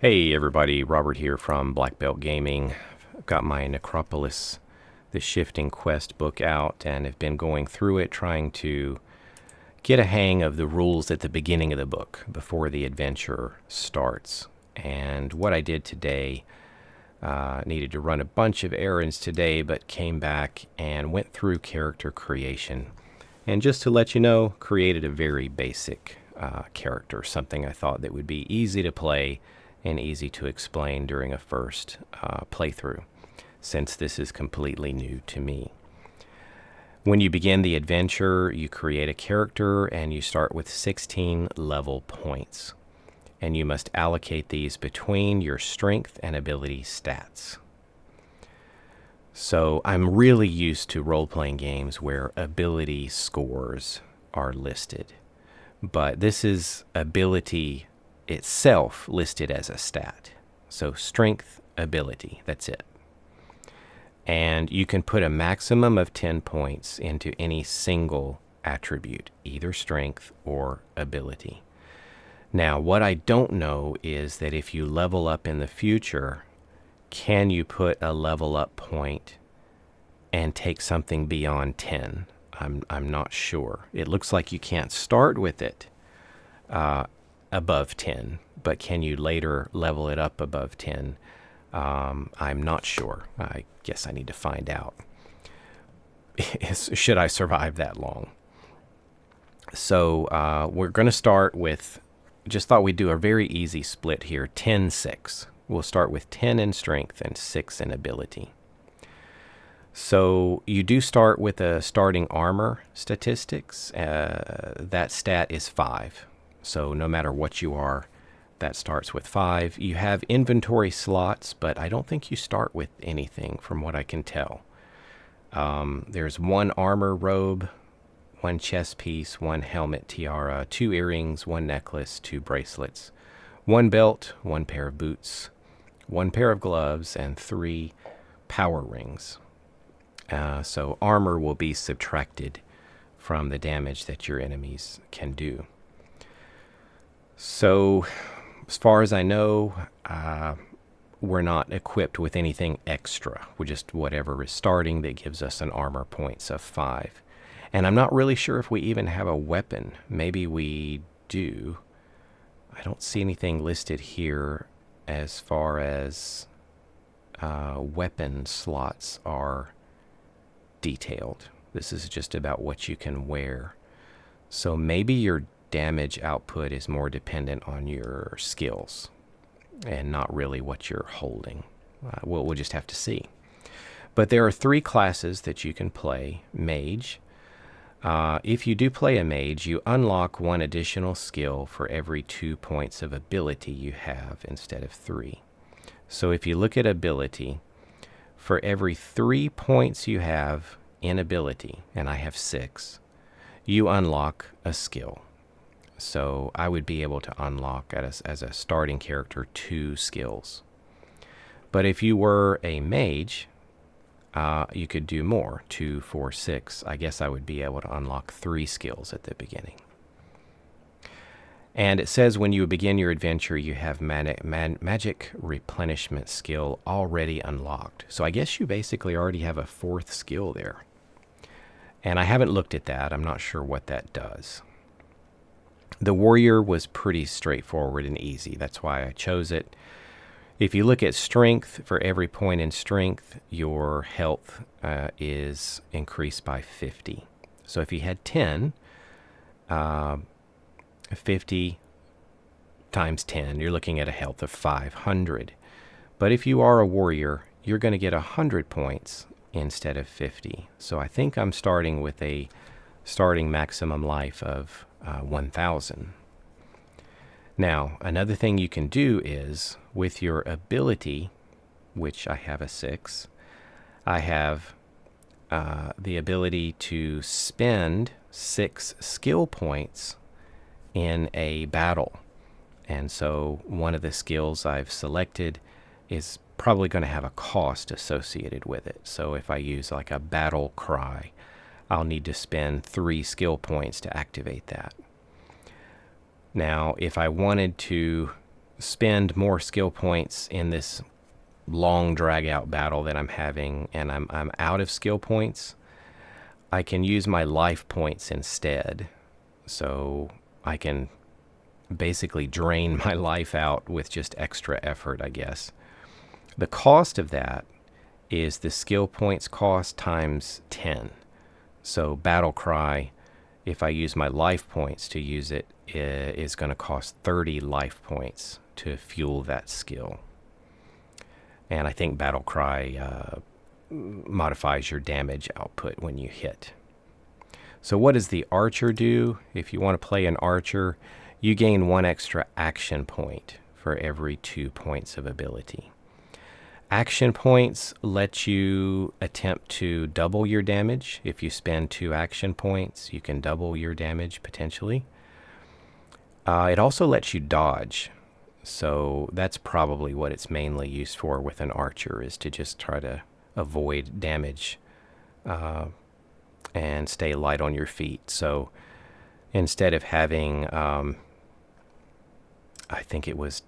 Hey everybody, Robert here from blackbeltgaming. I've got my Necropolis The Shifting Quest book out and have been going through it trying to get a hang of the rules at the beginning of the book before the adventure starts. And what I did today, needed to run a bunch of errands today, but came back and went through character creation. And just to let you know, created a very basic character, something I thought that would be easy to play and easy to explain during a first playthrough, since this is completely new to me. When you begin the adventure, you create a character and you start with 16 level points. And you must allocate these between your strength and ability stats. So I'm really used to role-playing games where ability scores are listed. But this is ability itself listed as a stat. So strength, ability, that's it. And you can put a maximum of 10 points into any single attribute, either strength or ability. Now, what I don't know is that if you level up in the future, can you put a level up point and take something beyond 10? I'm not sure. It looks like you can't start with it above 10, but can you later level it up above 10? I'm not sure. I guess I need to find out. Should I survive that long? So we're going to start with, just thought we'd do a very easy split here, 10-6. We'll start with 10 in strength and 6 in ability. So you do start with a starting armor statistics. That stat is 5. So no matter what you are, that starts with 5. You have inventory slots, but I don't think you start with anything from what I can tell. There's 1 armor robe, 1 chest piece, 1 helmet tiara, 2 earrings, 1 necklace, 2 bracelets, 1 belt, 1 pair of boots, 1 pair of gloves, and 3 power rings. So armor will be subtracted from the damage that your enemies can do. So, as far as I know, we're not equipped with anything extra. We're just whatever is starting that gives us an armor points of 5. And I'm not really sure if we even have a weapon. Maybe we do. I don't see anything listed here as far as weapon slots are detailed. This is just about what you can wear. So maybe your damage output is more dependent on your skills and not really what you're holding. We'll just have to see. But there are 3 classes that you can play. Mage. If you do play a mage, you unlock 1 additional skill for every 2 points of ability you have instead of 3. So if you look at ability, for every 3 points you have in ability, and I have 6, you unlock a skill. So I would be able to unlock as a starting character 2 skills. But if you were a mage, you could do more, 2, 4, 6. I guess I would be able to unlock 3 skills at the beginning. And it says when you begin your adventure, you have magic replenishment skill already unlocked. So I guess you basically already have a 4th skill there. And I haven't looked at that. I'm not sure what that does. The warrior was pretty straightforward and easy. That's why I chose it. If you look at strength, for every point in strength, your health is increased by 50. So if you had 10, 50 times 10, you're looking at a health of 500. But if you are a warrior, you're going to get 100 points instead of 50. So I think I'm starting with a starting maximum life of 1,000. Now, another thing you can do is, with your ability, which I have a 6, I have the ability to spend 6 skill points in a battle. And so one of the skills I've selected is probably going to have a cost associated with it. So if I use like a battle cry, I'll need to spend 3 skill points to activate that. Now, if I wanted to spend more skill points in this long drag out battle that I'm having and I'm out of skill points, I can use my life points instead. So I can basically drain my life out with just extra effort, I guess. The cost of that is the skill points cost times 10. So Battle Cry, if I use my life points to use it, is going to cost 30 life points to fuel that skill. And I think Battle Cry modifies your damage output when you hit. So what does the archer do? If you want to play an archer, you gain 1 extra action point for every 2 points of ability. Action points let you attempt to double your damage. If you spend 2 action points, you can double your damage potentially. It also lets you dodge. So that's probably what it's mainly used for with an archer, is to just try to avoid damage and stay light on your feet. So instead of having, I think it was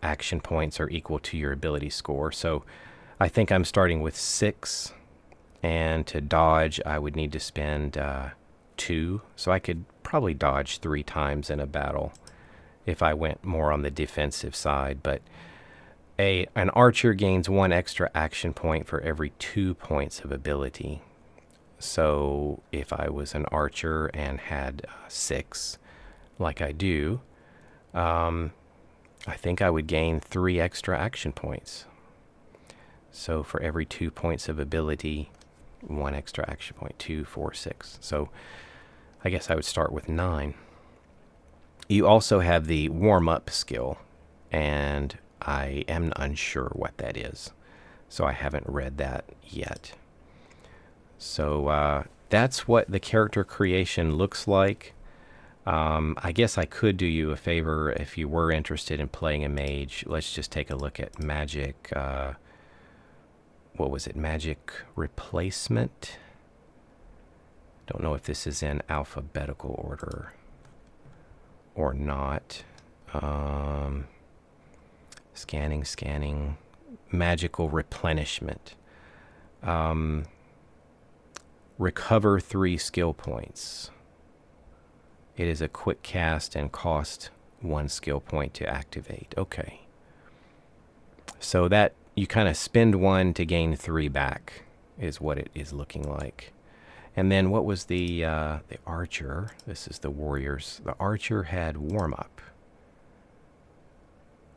action points are equal to your ability score. So I think I'm starting with 6, and to dodge I would need to spend 2. So I could probably dodge 3 times in a battle if I went more on the defensive side. But an archer gains 1 extra action point for every 2 points of ability. So if I was an archer and had 6, like I do, I think I would gain 3 extra action points. So for every 2 points of ability, 1 extra action point, 2, 4, 6. So I guess I would start with 9. You also have the warm-up skill, and I am unsure what that is. So I haven't read that yet. So that's what the character creation looks like. I guess I could do you a favor if you were interested in playing a mage. Let's just take a look at magic. What was it? Magic replacement? Don't know if this is in alphabetical order or not. Scanning. Magical replenishment. Recover 3 skill points. It is a quick cast and cost 1 skill point to activate. Okay. So that you kind of spend 1 to gain 3 back is what it is looking like. And then what was the archer? This is the warriors. The archer had warm up.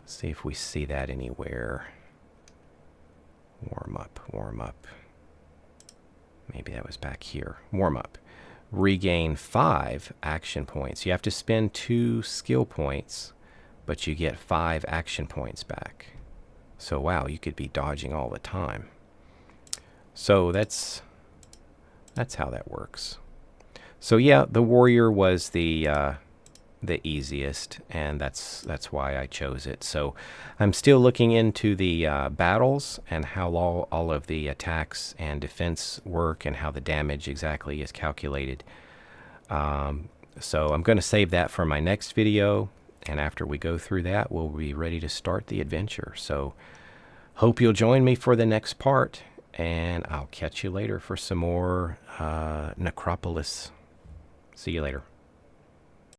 Let's see if we see that anywhere. Warm up. Maybe that was back here. Warm up. Regain 5 action points. You have to spend 2 skill points, but you get 5 action points back. So wow, you could be dodging all the time. So that's how that works. So yeah, the warrior was the easiest, and that's why I chose it. So I'm still looking into the battles and how all of the attacks and defense work and how the damage exactly is calculated. So I'm going to save that for my next video, and after we go through that, we'll be ready to start the adventure. So hope you'll join me for the next part, and I'll catch you later for some more Necropolis. See you later.